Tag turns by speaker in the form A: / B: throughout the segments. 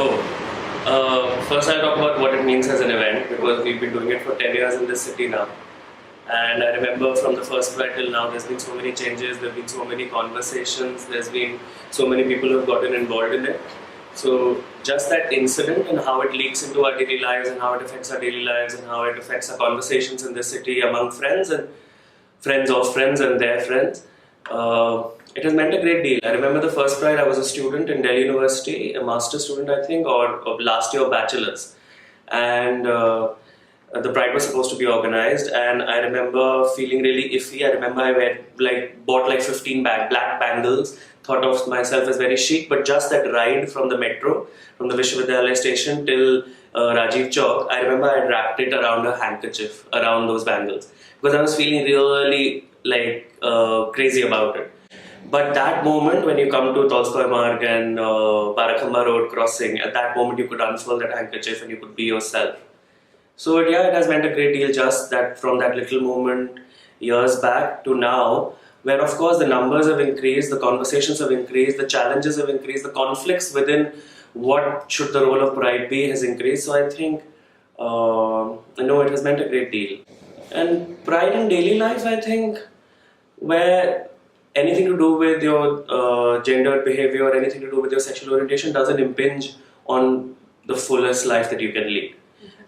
A: Oh, first I'll talk about what it means as an event because we've been doing it for 10 years in this city now. And I remember from the first flight till now, there's been so many changes, there have been so many conversations, there's been so many people who have gotten involved in it. So just that incident and how it leaks into our daily lives and how it affects our daily lives and how it affects our conversations in the city among friends and friends of friends and their friends. It has meant a great deal. I remember the first Pride, I was a student in Delhi University, a master's student, I think, or last year bachelor's. And the Pride was supposed to be organized, and I remember feeling really iffy. I remember I bought like 15 black bangles, thought of myself as very chic, but just that ride from the metro, from the Vishwavidyalaya station till Rajiv Chowk, I remember I wrapped it around a handkerchief, around those bangles, because I was feeling really crazy about it. But that moment when you come to Tolstoy Marg and Barakhamba Road crossing, at that moment you could unfurl that handkerchief and you could be yourself. So yeah, it has meant a great deal just that from that little moment years back to now, where of course the numbers have increased, the conversations have increased, the challenges have increased, the conflicts within what should the role of Pride be has increased. So I think, it has meant a great deal. And Pride in daily life, I think, where anything to do with your gendered behavior or anything to do with your sexual orientation doesn't impinge on the fullest life that you can lead.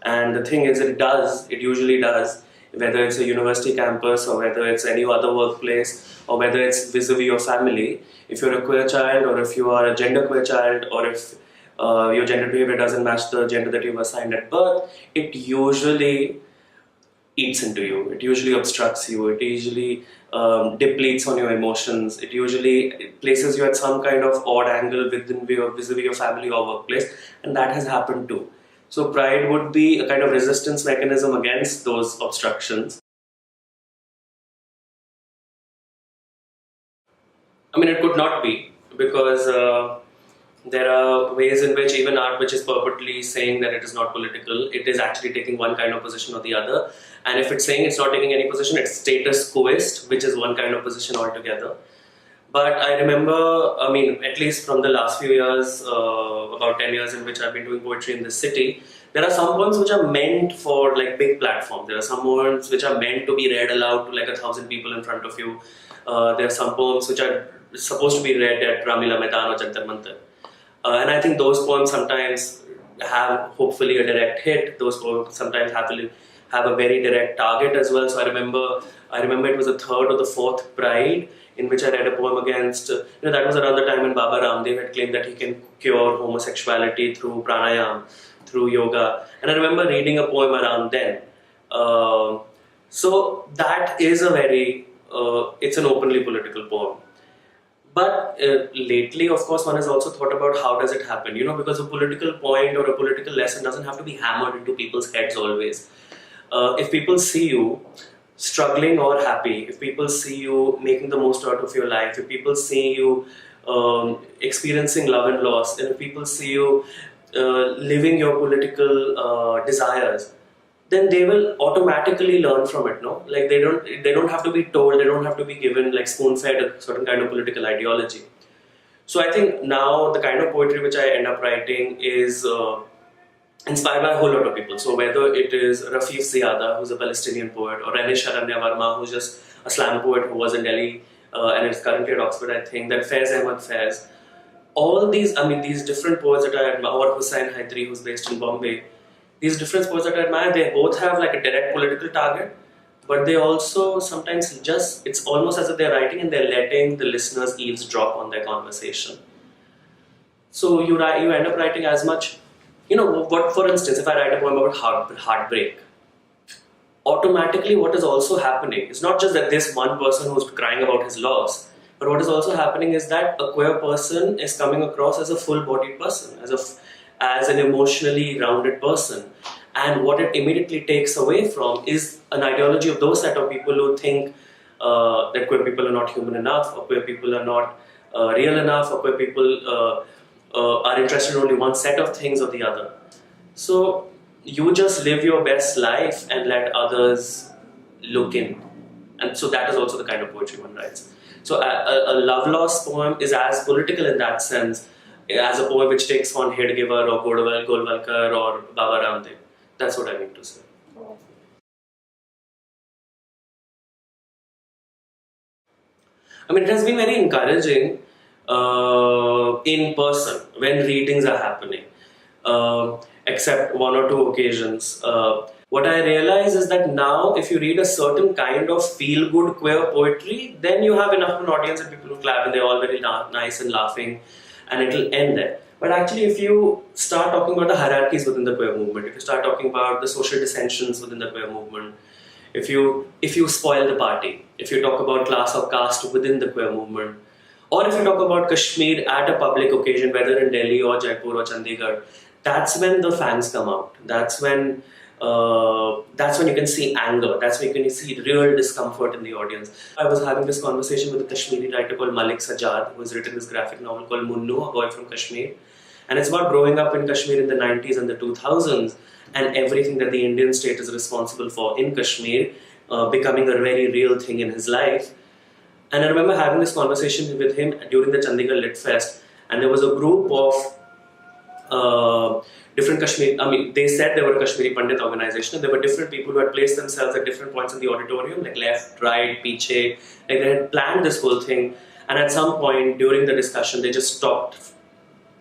A: And the thing is, it usually does, whether it's a university campus or whether it's any other workplace or whether it's vis-a-vis your family. If you're a queer child or if you are a genderqueer child or if your gender behavior doesn't match the gender that you were assigned at birth, it usually eats into you. It usually obstructs you. It usually depletes on your emotions. It usually places you at some kind of odd angle vis-a-vis your family or workplace, and that has happened too. So Pride would be a kind of resistance mechanism against those obstructions. I mean, it could not be, because there are ways in which even art which is purportedly saying that it is not political, it is actually taking one kind of position or the other. And if it's saying it's not taking any position, it's status quoist, which is one kind of position altogether. But I remember, at least from the last few years, about 10 years in which I've been doing poetry in this city, there are some poems which are meant for like big platforms. There are some poems which are meant to be read aloud to like 1,000 people in front of you. There are some poems which are supposed to be read at Ramila Maidan or Jantar Mantar. And I think those poems sometimes have hopefully a direct hit. Those poems sometimes happily have a very direct target as well. So I remember it was the third or the fourth Pride in which I read a poem against, that was around the time when Baba Ramdev had claimed that he can cure homosexuality through pranayam, through yoga. And I remember reading a poem around then. So that is it's an openly political poem. But lately, of course, one has also thought about how does it happen, because a political point or a political lesson doesn't have to be hammered into people's heads always. If people see you struggling or happy, if people see you making the most out of your life, if people see you experiencing love and loss, and if people see you living your political desires, then they will automatically learn from it, no? Like they don't have to be told, they don't have to be given like spoon-fed a certain kind of political ideology. So I think now the kind of poetry which I end up writing is inspired by a whole lot of people. So whether it is Rafiq Ziada, who's a Palestinian poet, or Anish Aranya Verma, who's just a slam poet who was in Delhi and is currently at Oxford, I think, then Faiz Ahmad Faiz. All these different poets that I admire, or Hussain Haidari, who's based in Bombay, these different poets that I admire, they both have like a direct political target, but they also sometimes it's almost as if they're writing and they're letting the listeners eavesdrop on their conversation. So you end up writing as much, for instance, if I write a poem about heartbreak, automatically what is also happening is not just that this one person who's crying about his loss, but what is also happening is that a queer person is coming across as a full-bodied person, as an emotionally rounded person. And what it immediately takes away from is an ideology of those set of people who think that queer people are not human enough, or queer people are not real enough, or queer people are interested in only one set of things or the other. So you just live your best life and let others look in. And so that is also the kind of poetry one writes. So a love loss poem is as political in that sense. as a poem which takes on Hedgiver or Golwalkar or Baba Ramdev. That's what I mean to say. I mean, it has been very encouraging in person when readings are happening, except one or two occasions. What I realize is that now, if you read a certain kind of feel-good queer poetry, then you have enough of an audience and people who clap and they're all very nice and laughing, and it'll end there. But actually, if you start talking about the hierarchies within the queer movement, if you start talking about the social dissensions within the queer movement, if you spoil the party, if you talk about class or caste within the queer movement, or if you talk about Kashmir at a public occasion, whether in Delhi or Jaipur or Chandigarh, that's when the fans come out. That's when you can see anger. That's when you can see real discomfort in the audience. I was having this conversation with a Kashmiri writer called Malik Sajjad, who has written this graphic novel called Munnu, a boy from Kashmir. And it's about growing up in Kashmir in the 90s and the 2000s and everything that the Indian state is responsible for in Kashmir becoming a very real thing in his life. And I remember having this conversation with him during the Chandigarh Lit Fest, and there was a group of different they said they were a Kashmiri Pandit organization, and there were different people who had placed themselves at different points in the auditorium, like left, right, piche, like they had planned this whole thing, and at some point during the discussion, they just stopped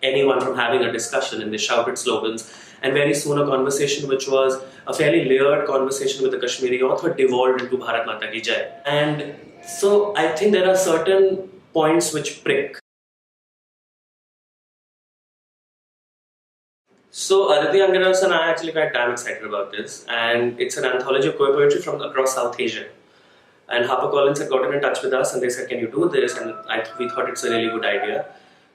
A: anyone from having a discussion and they shouted slogans. And very soon a conversation which was a fairly layered conversation with the Kashmiri author devolved into Bharat Mata Ki Jai. And so I think there are certain points which prick. So Aditi Angaras and I are actually quite damn excited about this, and it's an anthology of queer poetry from across South Asia. And HarperCollins had gotten in touch with us and they said, can you do this? And we thought it's a really good idea.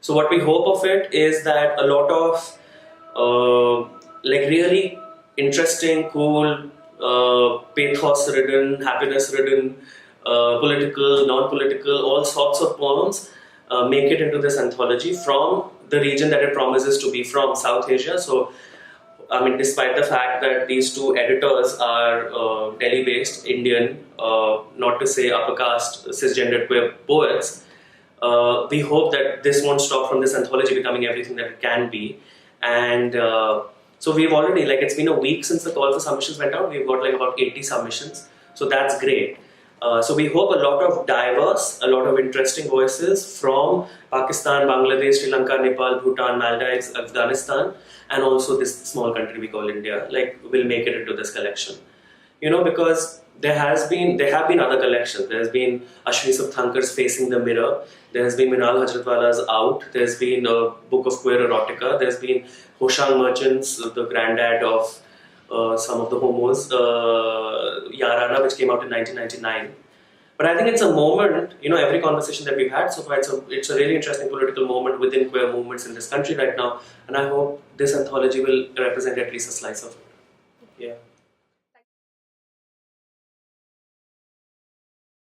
A: So what we hope of it is that a lot of really interesting, cool, pathos-ridden, happiness-ridden, political, non-political, all sorts of poems make it into this anthology from the region that it promises to be from, South Asia. So, I mean, despite the fact that these two editors are Delhi-based, Indian, not to say upper caste, cisgendered queer poets, we hope that this won't stop from this anthology becoming everything that it can be. And so we've already, it's been a week since the call for submissions went out. We've got about 80 submissions. So that's great. So we hope a lot of diverse, a lot of interesting voices from Pakistan, Bangladesh, Sri Lanka, Nepal, Bhutan, Maldives, Afghanistan, and also this small country we call India, will make it into this collection. Because there have been other collections. There's been Ashwini Subthankar's Facing the Mirror. There's been Minal Hajratwala's Out. There's been a book of queer erotica. There's been Hoshang Merchant's, the granddad of some of the homos, Yarana, which came out in 1999. But I think it's a moment, every conversation that we've had so far, it's a really interesting political moment within queer movements in this country right now. And I hope this anthology will represent at least a slice of it. Yeah.